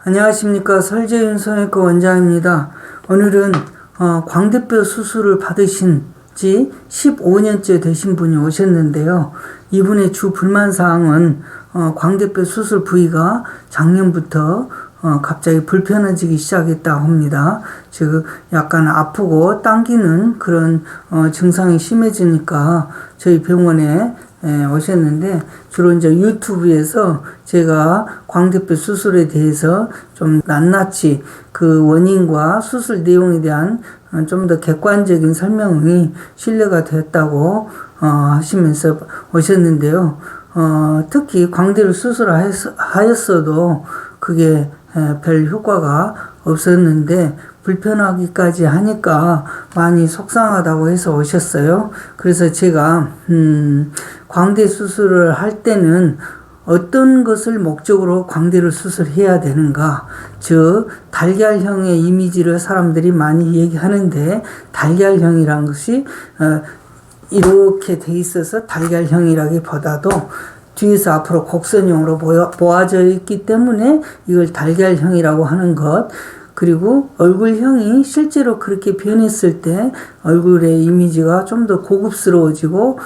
안녕하십니까. 설재윤 성형외과 원장입니다. 오늘은 광대뼈 수술을 받으신 지 15년째 되신 분이 오셨는데요. 이분의 주 불만사항은 광대뼈 수술 부위가 작년부터 갑자기 불편해지기 시작했다고 합니다. 즉 약간 아프고 당기는 그런 증상이 심해지니까 저희 병원에 오셨는데, 주로 이제 유튜브에서 제가 광대뼈 수술에 대해서 좀 낱낱이 그 원인과 수술 내용에 대한 좀 더 객관적인 설명이 신뢰가 됐다고 하시면서 오셨는데요. 특히 광대를 수술하였어도 그게 별 효과가 없었는데 불편하기까지 하니까 많이 속상하다고 해서 오셨어요. 그래서 제가 광대 수술을 할 때는 어떤 것을 목적으로 광대를 수술해야 되는가, 즉 달걀형의 이미지를 사람들이 많이 얘기하는데, 달걀형이란 것이 이렇게 돼 있어서 달걀형이라기보다도 뒤에서 앞으로 곡선형으로 모아져 있기 때문에 이걸 달걀형이라고 하는 것, 그리고 얼굴형이 실제로 그렇게 변했을 때 얼굴의 이미지가 좀 더 고급스러워지고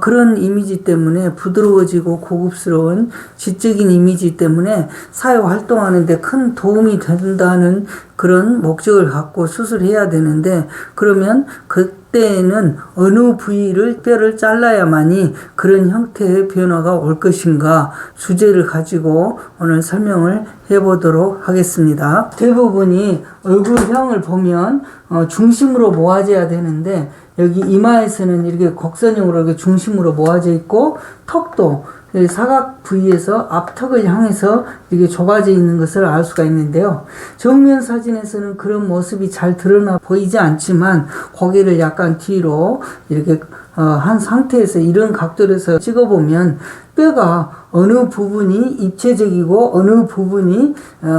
그런 이미지 때문에 부드러워지고 고급스러운 지적인 이미지 때문에 사회활동하는 데 큰 도움이 된다는 그런 목적을 갖고 수술해야 되는데, 그러면 그때는 어느 부위를 뼈를 잘라야만이 그런 형태의 변화가 올 것인가 주제를 가지고 오늘 설명을 해보도록 하겠습니다. 대부분이 얼굴형을 보면 중심으로 모아져야 되는데, 여기 이마에서는 이렇게 곡선형으로 이렇게 중심으로 모아져 있고, 턱도 사각 부위에서 앞턱을 향해서 이렇게 좁아져 있는 것을 알 수가 있는데요. 정면 사진에서는 그런 모습이 잘 드러나 보이지 않지만 고개를 약간 뒤로 이렇게 한 상태에서 이런 각도에서 찍어보면 뼈가 어느 부분이 입체적이고 어느 부분이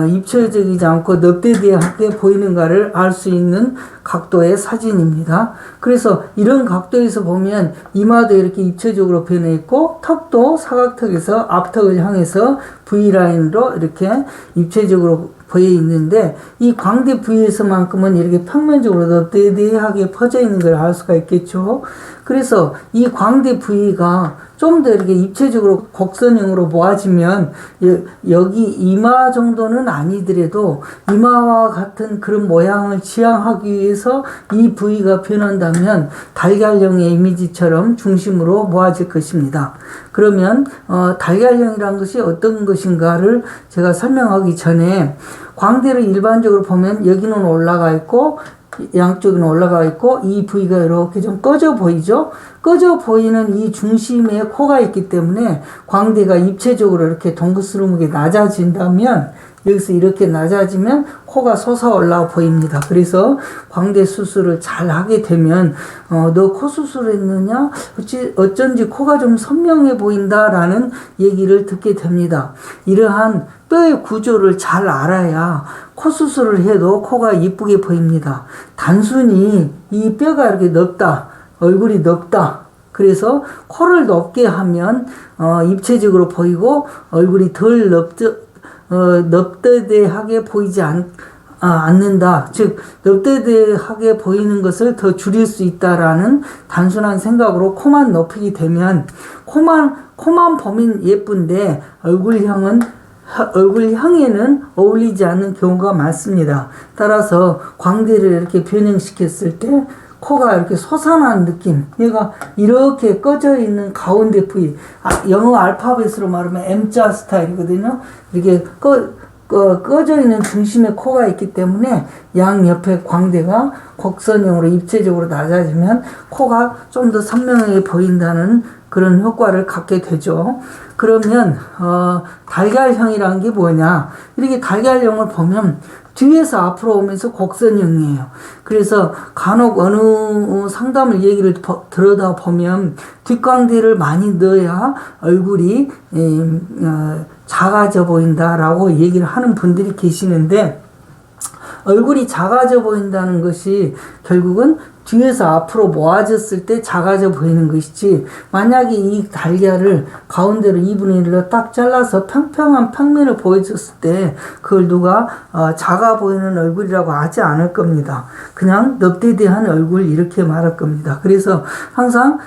입체적이지 않고 넙대대하게 보이는가를 알 수 있는 각도의 사진입니다. 그래서 이런 각도에서 보면 이마도 이렇게 입체적으로 변해 있고, 턱도 사각턱에서 앞턱을 향해서 V라인으로 이렇게 입체적으로 보여 있는데, 이 광대 부위에서만큼은 이렇게 평면적으로 넙대대하게 퍼져 있는 걸 알 수가 있겠죠. 그래서 이 광대 부위가 좀 더 이렇게 입체적으로 곡선형으로 모아지면 여기 이마 정도는 아니더라도 이마와 같은 그런 모양을 지향하기 위해서 이 부위가 변한다면 달걀형의 이미지처럼 중심으로 모아질 것입니다. 그러면 달걀형이란 것이 어떤 것인가를 제가 설명하기 전에, 광대를 일반적으로 보면 여기는 올라가 있고 양쪽은 올라가 있고 이 부위가 이렇게 좀 꺼져 보이죠. 꺼져 보이는 이 중심에 코가 있기 때문에 광대가 입체적으로 이렇게 동그스름하게 낮아진다면, 여기서 이렇게 낮아지면 코가 솟아 올라와 보입니다. 그래서 광대 수술을 잘 하게 되면 너 코 수술했느냐? 어쩐지 코가 좀 선명해 보인다라는 얘기를 듣게 됩니다. 이러한 뼈의 구조를 잘 알아야 코 수술을 해도 코가 이쁘게 보입니다. 단순히 이 뼈가 이렇게 넓다, 얼굴이 넓다, 그래서 코를 높게 하면 입체적으로 보이고 얼굴이 덜 넙대대하게 보이지 않는다. 즉 넙대대하게 보이는 것을 더 줄일 수 있다라는 단순한 생각으로 코만 높이게 되면 코만 보면 예쁜데 얼굴형에는 어울리지 않는 경우가 많습니다. 따라서 광대를 이렇게 변형시켰을 때 코가 이렇게 솟아난 느낌, 얘가 이렇게 꺼져 있는 가운데 부위, 영어 알파벳으로 말하면 M자 스타일이거든요. 이렇게 꺼져 있는 중심에 코가 있기 때문에 양옆에 광대가 곡선형으로 입체적으로 낮아지면 코가 좀 더 선명하게 보인다는 그런 효과를 갖게 되죠. 그러면 달걀형이라는 게 뭐냐? 이렇게 달걀형을 보면 뒤에서 앞으로 오면서 곡선형이에요. 그래서 간혹 어느 상담을 얘기를 들여다 보면 뒷광대를 많이 넣어야 얼굴이 작아져 보인다라고 얘기를 하는 분들이 계시는데, 얼굴이 작아져 보인다는 것이 결국은 뒤에서 앞으로 모아졌을 때 작아져 보이는 것이지, 만약에 이 달걀을 가운데로 2분의 1로 딱 잘라서 평평한 평면을 보여줬을 때 그걸 누가 작아 보이는 얼굴이라고 하지 않을 겁니다. 그냥 넙대대한 얼굴 이렇게 말할 겁니다. 그래서 항상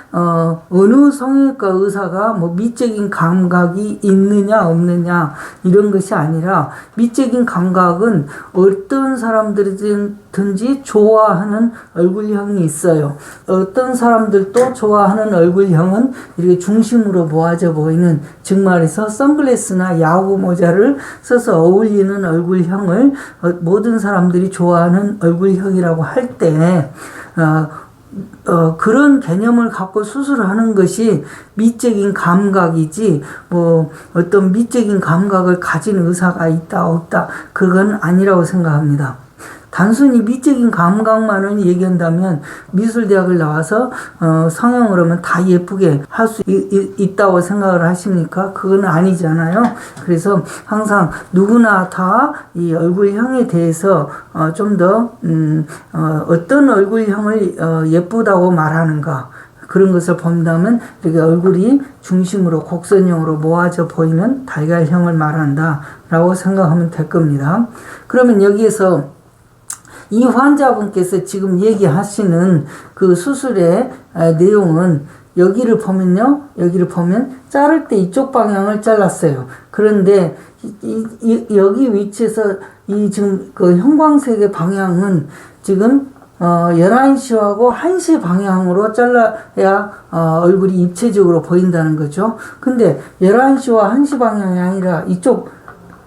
어느 성형외과 의사가 뭐 미적인 감각이 있느냐 없느냐 이런 것이 아니라, 미적인 감각은 어떤 사람들이든지 좋아하는 얼굴형이 있어요. 어떤 사람들도 좋아하는 얼굴형은 이렇게 중심으로 모아져 보이는, 즉 말해서 선글라스나 야구 모자를 써서 어울리는 얼굴형을 모든 사람들이 좋아하는 얼굴형이라고 할 때 그런 개념을 갖고 수술을 하는 것이 미적인 감각이지, 뭐 어떤 미적인 감각을 가진 의사가 있다 없다 그건 아니라고 생각합니다. 단순히 미적인 감각만을 얘기한다면 미술대학을 나와서 성형을 하면 다 예쁘게 할 수 있다고 생각을 하십니까? 그건 아니잖아요. 그래서 항상 누구나 다 이 얼굴형에 대해서 좀 더 어떤 얼굴형을 예쁘다고 말하는가, 그런 것을 본다면 이렇게 얼굴이 중심으로 곡선형으로 모아져 보이는 달걀형을 말한다라고 생각하면 될 겁니다. 그러면 여기에서 이 환자분께서 지금 얘기하시는 그 수술의 내용은, 여기를 보면 자를 때 이쪽 방향을 잘랐어요. 그런데 여기 위치에서 이 지금 그 형광색의 방향은 지금 11시하고 1시 방향으로 잘라야 얼굴이 입체적으로 보인다는 거죠. 근데 11시와 1시 방향이 아니라 이쪽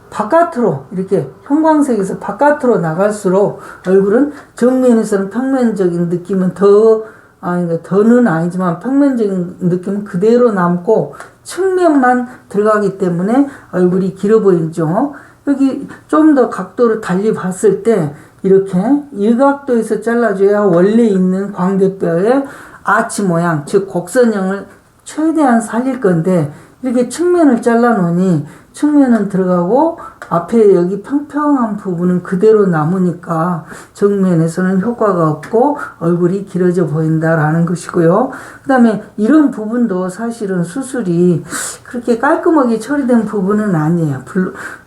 바깥으로, 이렇게 형광색에서 바깥으로 나갈수록 얼굴은 정면에서는 평면적인 느낌은 더는 아니지만 평면적인 느낌은 그대로 남고 측면만 들어가기 때문에 얼굴이 길어 보이죠. 여기 좀 더 각도를 달리 봤을 때 이렇게 일각도에서 잘라줘야 원래 있는 광대뼈의 아치 모양, 즉 곡선형을 최대한 살릴 건데, 이렇게 측면을 잘라 놓으니 측면은 들어가고 앞에 여기 평평한 부분은 그대로 남으니까 정면에서는 효과가 없고 얼굴이 길어져 보인다라는 것이고요. 그 다음에 이런 부분도 사실은 수술이 그렇게 깔끔하게 처리된 부분은 아니에요.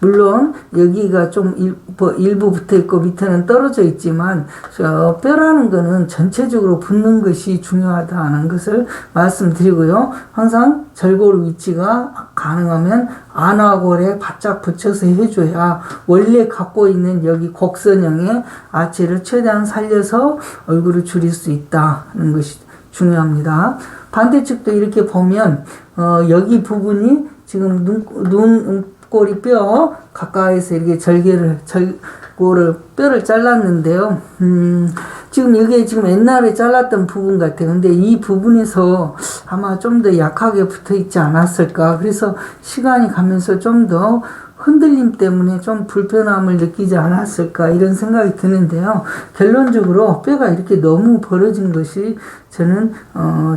물론 여기가 좀 일부 붙어 있고 밑에는 떨어져 있지만 뼈라는 거는 전체적으로 붙는 것이 중요하다는 것을 말씀드리고요. 항상 절골 위치가 가능하면 안아골에 바짝 붙여서 해줘야 원래 갖고 있는 여기 곡선형의 아치를 최대한 살려서 얼굴을 줄일 수 있다는 것이 중요합니다. 반대쪽도 이렇게 보면 여기 부분이 지금 눈꼬리 뼈 가까이서 이렇게 뼈를 잘랐는데요. 지금 이게 지금 옛날에 잘랐던 부분 같아요. 근데 이 부분에서 아마 좀 더 약하게 붙어 있지 않았을까. 그래서 시간이 가면서 좀 더 흔들림 때문에 좀 불편함을 느끼지 않았을까, 이런 생각이 드는데요. 결론적으로 뼈가 이렇게 너무 벌어진 것이 저는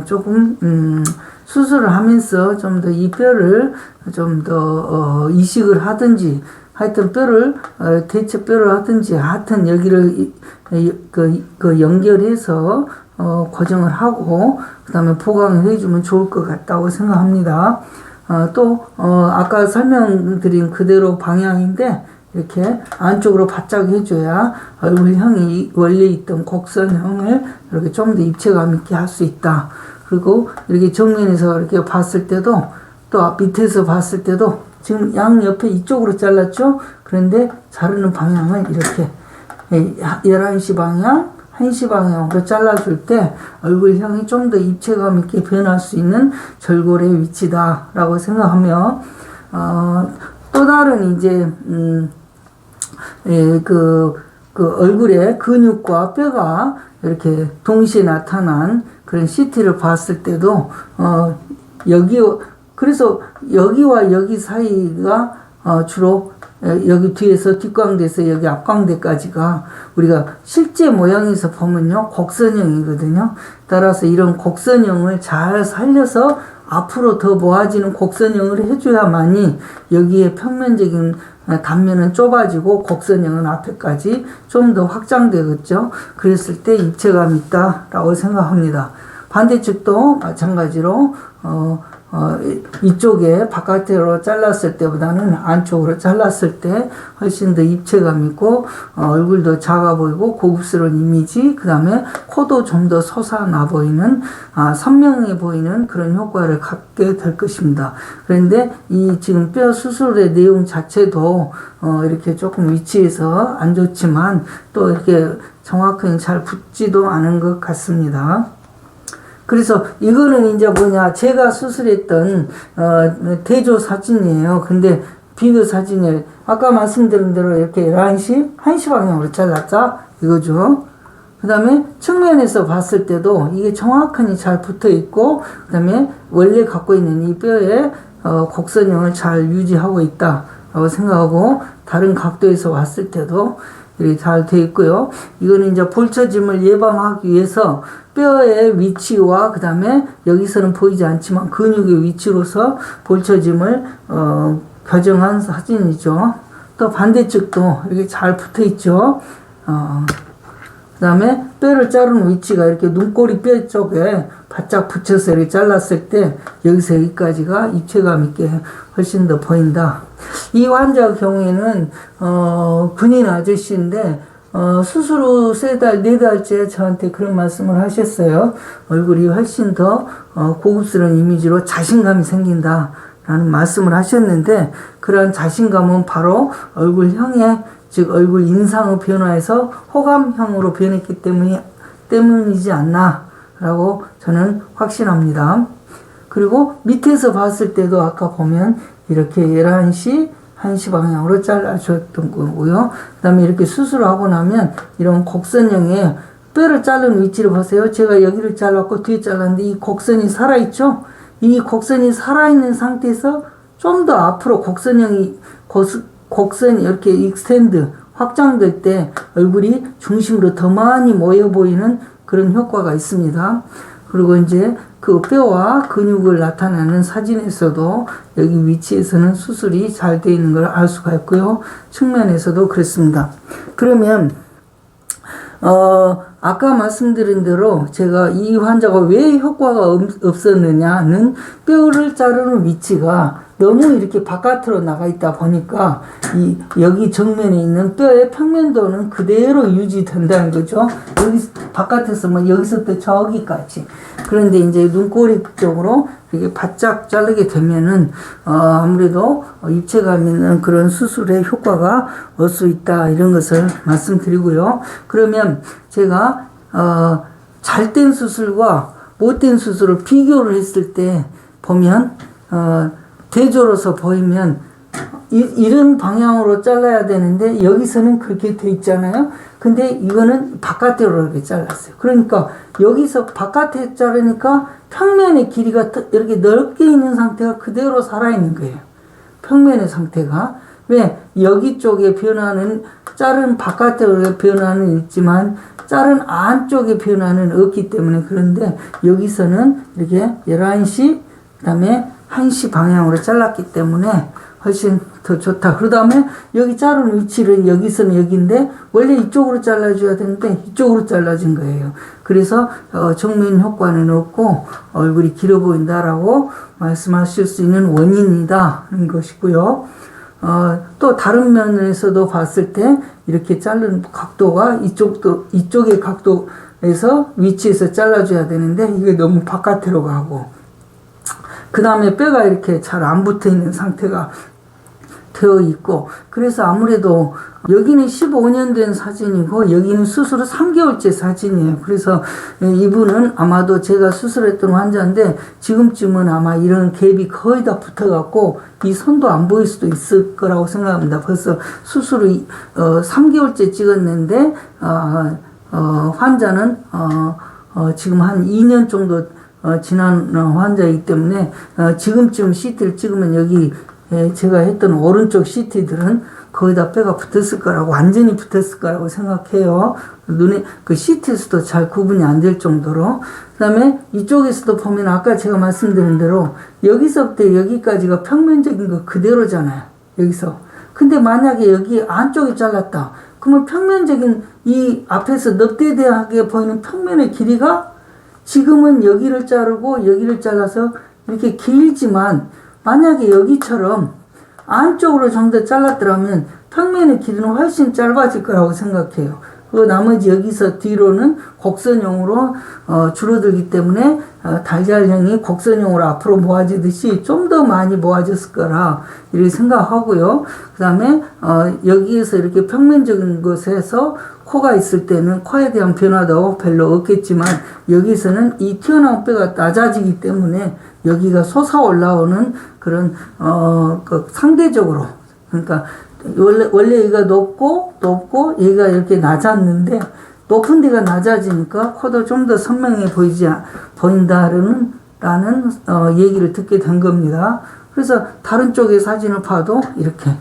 조금 수술을 하면서 좀 더 이 뼈를 좀 더 이식을 하든지, 하여튼 뼈를 대체 뼈를 하든지, 하여튼 여기를 그 연결해서 고정을 하고 그다음에 보강을 해주면 좋을 것 같다고 생각합니다. 또 아까 설명드린 그대로 방향인데 이렇게 안쪽으로 바짝 해줘야 얼굴형이 원래 있던 곡선형을 이렇게 좀 더 입체감 있게 할 수 있다. 그리고 이렇게 정면에서 이렇게 봤을 때도, 또 밑에서 봤을 때도 지금 양 옆에 이쪽으로 잘랐죠? 그런데 자르는 방향을 이렇게 11시 방향, 1시 방향으로 잘라줄 때 얼굴형이 좀 더 입체감 있게 변할 수 있는 절골의 위치다라고 생각하며, 또 다른 이제 그 얼굴의 근육과 뼈가 이렇게 동시에 나타난 그런 CT를 봤을 때도 그래서 여기와 여기 사이가 주로 여기 뒤에서 뒷광대에서 여기 앞광대까지가 우리가 실제 모양에서 보면요 곡선형이거든요. 따라서 이런 곡선형을 잘 살려서 앞으로 더 모아지는 곡선형을 해줘야만이 여기에 평면적인 단면은 좁아지고 곡선형은 앞에까지 좀 더 확장되겠죠. 그랬을 때 입체감이 있다라고 생각합니다. 반대측도 마찬가지로 이쪽에 바깥으로 잘랐을 때보다는 안쪽으로 잘랐을 때 훨씬 더 입체감 있고 얼굴도 작아 보이고 고급스러운 이미지, 그 다음에 코도 좀 더 솟아나 보이는 선명해 보이는 그런 효과를 갖게 될 것입니다. 그런데 이 지금 뼈 수술의 내용 자체도 이렇게 조금 위치에서 안 좋지만 또 이렇게 정확하게 잘 붙지도 않은 것 같습니다. 그래서 이거는 이제 뭐냐, 제가 수술했던 대조 사진이에요. 근데 비교 사진이 아까 말씀드린 대로 이렇게 11시, 1시 방향으로 잘랐자 이거죠. 그 다음에 측면에서 봤을 때도 이게 정확하니 잘 붙어 있고, 그 다음에 원래 갖고 있는 이 뼈의 곡선형을 잘 유지하고 있다라고 생각하고, 다른 각도에서 봤을 때도 이렇게 잘 되어 있고요. 이거는 이제 볼처짐을 예방하기 위해서 뼈의 위치와 그 다음에 여기서는 보이지 않지만 근육의 위치로서 볼처짐을 교정한 사진이죠. 또 반대측도 이렇게 잘 붙어 있죠. 그 다음에 뼈를 자르는 위치가 이렇게 눈꼬리 뼈 쪽에 바짝 붙여서 이렇게 잘랐을 때 여기서 여기까지가 입체감 있게 훨씬 더 보인다. 이 환자 경우에는 군인 아저씨인데 수술 후 3달, 4달째 저한테 그런 말씀을 하셨어요. 얼굴이 훨씬 더 고급스러운 이미지로 자신감이 생긴다 라는 말씀을 하셨는데, 그런 자신감은 바로 얼굴형의, 즉 얼굴 인상의 변화에서 호감형으로 변했기 때문이지 않나 라고 저는 확신합니다. 그리고 밑에서 봤을 때도 아까 보면 이렇게 11시, 1시 방향으로 잘라줬던 거고요. 그 다음에 이렇게 수술하고 나면 이런 곡선형의 뼈를 자른 위치를 보세요. 제가 여기를 잘랐고 뒤에 잘랐는데 이 곡선이 살아있죠? 이 곡선이 살아있는 상태에서 좀 더 앞으로 곡선이 이렇게 익스텐드, 확장될 때 얼굴이 중심으로 더 많이 모여 보이는 그런 효과가 있습니다. 그리고 이제 그 뼈와 근육을 나타내는 사진에서도 여기 위치에서는 수술이 잘 되어 있는 걸 알 수가 있고요. 측면에서도 그렇습니다. 그러면 아까 말씀드린 대로 제가 이 환자가 왜 효과가 없었느냐는 뼈를 자르는 위치가 너무 이렇게 바깥으로 나가 있다 보니까 여기 정면에 있는 뼈의 평면도는 그대로 유지된다는 거죠. 여기 바깥에서 여기서부터 저기까지. 그런데 이제 눈꼬리 쪽으로 이렇게 바짝 자르게 되면은 아무래도 입체감 있는 그런 수술의 효과가 올 수 있다, 이런 것을 말씀드리고요. 그러면 제가 잘된 수술과 못된 수술을 비교를 했을 때 보면 대조로서 보이면 이런 방향으로 잘라야 되는데 여기서는 그렇게 돼 있잖아요. 근데 이거는 바깥으로 이렇게 잘랐어요. 그러니까 여기서 바깥에 자르니까 평면의 길이가 이렇게 넓게 있는 상태가 그대로 살아있는 거예요. 평면의 상태가. 왜? 여기 쪽에 변화는, 자른 바깥으로 변화는 있지만 자른 안쪽의 변화는 없기 때문에, 그런데 여기서는 이렇게 11시, 그 다음에 1시 방향으로 잘랐기 때문에 훨씬 더 좋다. 그 다음에 여기 자른 위치는 여기서는 여기인데 원래 이쪽으로 잘라줘야 되는데 이쪽으로 잘라진 거예요. 그래서 정면 효과는 없고 얼굴이 길어 보인다라고 말씀하실 수 있는 원인이다 하는 것이고요. 또 다른 면에서도 봤을 때 이렇게 자른 각도가 이쪽의 각도에서 위치에서 잘라줘야 되는데 이게 너무 바깥으로 가고, 그 다음에 뼈가 이렇게 잘 안 붙어 있는 상태가 되어 있고, 그래서 아무래도 여기는 15년 된 사진이고 여기는 수술 후 3개월째 사진이에요. 그래서 이분은 아마도 제가 수술했던 환자인데 지금쯤은 아마 이런 갭이 거의 다 붙어갖고 이 선도 안 보일 수도 있을 거라고 생각합니다. 벌써 수술을 3개월째 찍었는데 환자는 지금 한 2년 정도 지난 환자이기 때문에 지금쯤 CT를 찍으면 여기 제가 했던 오른쪽 CT들은 거의 다 뼈가 붙었을 거라고, 완전히 붙었을 거라고 생각해요. 눈에 그 CT에서도 잘 구분이 안 될 정도로. 그 다음에 이쪽에서도 보면 아까 제가 말씀드린 대로 여기서부터 여기까지가 평면적인 거 그대로잖아요. 여기서. 근데 만약에 여기 안쪽에 잘랐다. 그러면 평면적인 이 앞에서 넙대대하게 보이는 평면의 길이가 지금은 여기를 자르고 여기를 잘라서 이렇게 길지만 만약에 여기처럼 안쪽으로 좀 더 잘랐더라면 평면의 길이는 훨씬 짧아질 거라고 생각해요. 그 나머지 여기서 뒤로는 곡선형으로 줄어들기 때문에 달걀형이 곡선형으로 앞으로 모아지듯이 좀 더 많이 모아졌을 거라 이렇게 생각하고요. 그 다음에 여기에서 이렇게 평면적인 곳에서 코가 있을 때는 코에 대한 변화도 별로 없겠지만 여기서는 이 튀어나온 뼈가 낮아지기 때문에 여기가 솟아 올라오는 그런 그 상대적으로, 그러니까 원래 여기가 높고 얘가 이렇게 낮았는데 높은 데가 낮아지니까 코도 좀 더 선명해 보인다라는 얘기를 듣게 된 겁니다. 그래서 다른 쪽의 사진을 봐도 이렇게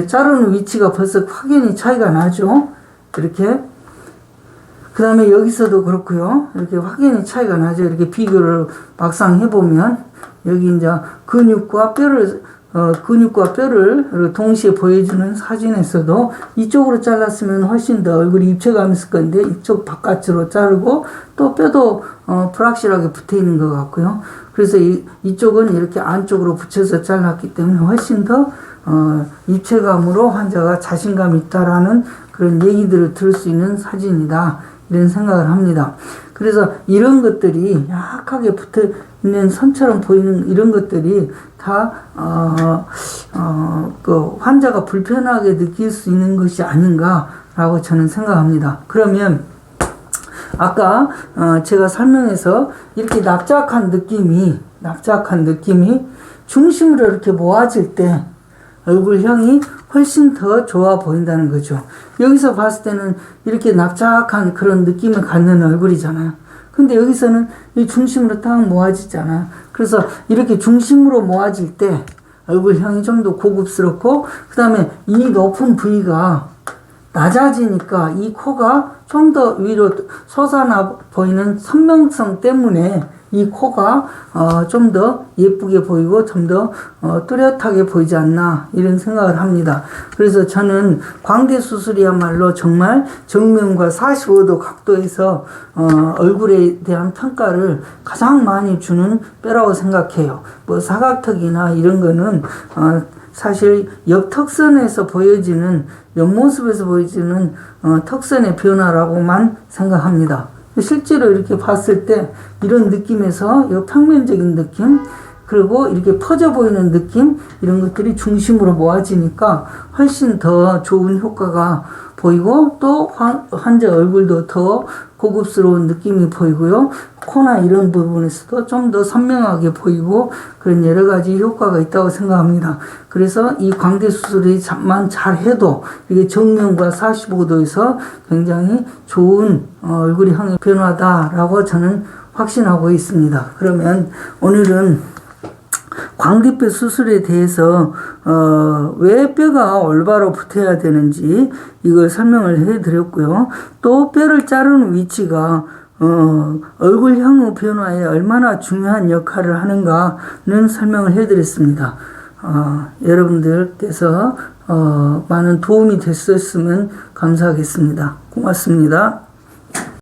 자르는 위치가 벌써 확연히 차이가 나죠. 이렇게. 그 다음에 여기서도 그렇고요. 이렇게 확연히 차이가 나죠. 이렇게 비교를 막상 해보면 여기 이제 근육과 뼈를 동시에 보여주는 사진에서도 이쪽으로 잘랐으면 훨씬 더 얼굴이 입체감 있을 건데 이쪽 바깥으로 자르고 또 뼈도 불확실하게 붙어 있는 것 같고요. 그래서 이쪽은 이렇게 안쪽으로 붙여서 잘랐기 때문에 훨씬 더 입체감으로 환자가 자신감 있다라는 그런 얘기들을 들을 수 있는 사진이다. 이런 생각을 합니다. 그래서 이런 것들이 약하게 붙어 있는 선처럼 보이는 이런 것들이 다, 그 환자가 불편하게 느낄 수 있는 것이 아닌가라고 저는 생각합니다. 그러면, 아까, 제가 설명해서 이렇게 납작한 느낌이 중심으로 이렇게 모아질 때 얼굴형이 훨씬 더 좋아 보인다는 거죠. 여기서 봤을 때는 이렇게 납작한 그런 느낌을 갖는 얼굴이잖아요. 근데 여기서는 이 중심으로 딱 모아지잖아요. 그래서 이렇게 중심으로 모아질 때 얼굴형이 좀 더 고급스럽고, 그 다음에 이 높은 부위가 낮아지니까 이 코가 좀 더 위로 솟아나 보이는 선명성 때문에 이 코가 좀 더 예쁘게 보이고 좀 더 뚜렷하게 보이지 않나 이런 생각을 합니다. 그래서 저는 광대 수술이야말로 정말 정면과 45도 각도에서 얼굴에 대한 평가를 가장 많이 주는 뼈라고 생각해요. 뭐 사각턱이나 이런 거는 사실 옆턱선에서 보여지는 옆모습에서 보여지는 턱선의 변화라고만 생각합니다. 실제로 이렇게 봤을 때 이런 느낌에서 이 평면적인 느낌, 그리고 이렇게 퍼져 보이는 느낌, 이런 것들이 중심으로 모아지니까 훨씬 더 좋은 효과가 보이고, 또 환자 얼굴도 더 고급스러운 느낌이 보이고요. 코나 이런 부분에서도 좀 더 선명하게 보이고 그런 여러 가지 효과가 있다고 생각합니다. 그래서 이 광대 수술만 잘 해도 이게 정면과 45도에서 굉장히 좋은 얼굴형의 변화다라고 저는 확신하고 있습니다. 그러면 오늘은 광대뼈 수술에 대해서 왜 뼈가 올바로 붙어야 되는지 이걸 설명을 해드렸고요. 또 뼈를 자르는 위치가 얼굴형의 변화에 얼마나 중요한 역할을 하는가는 설명을 해드렸습니다. 여러분들께서 많은 도움이 됐었으면 감사하겠습니다. 고맙습니다.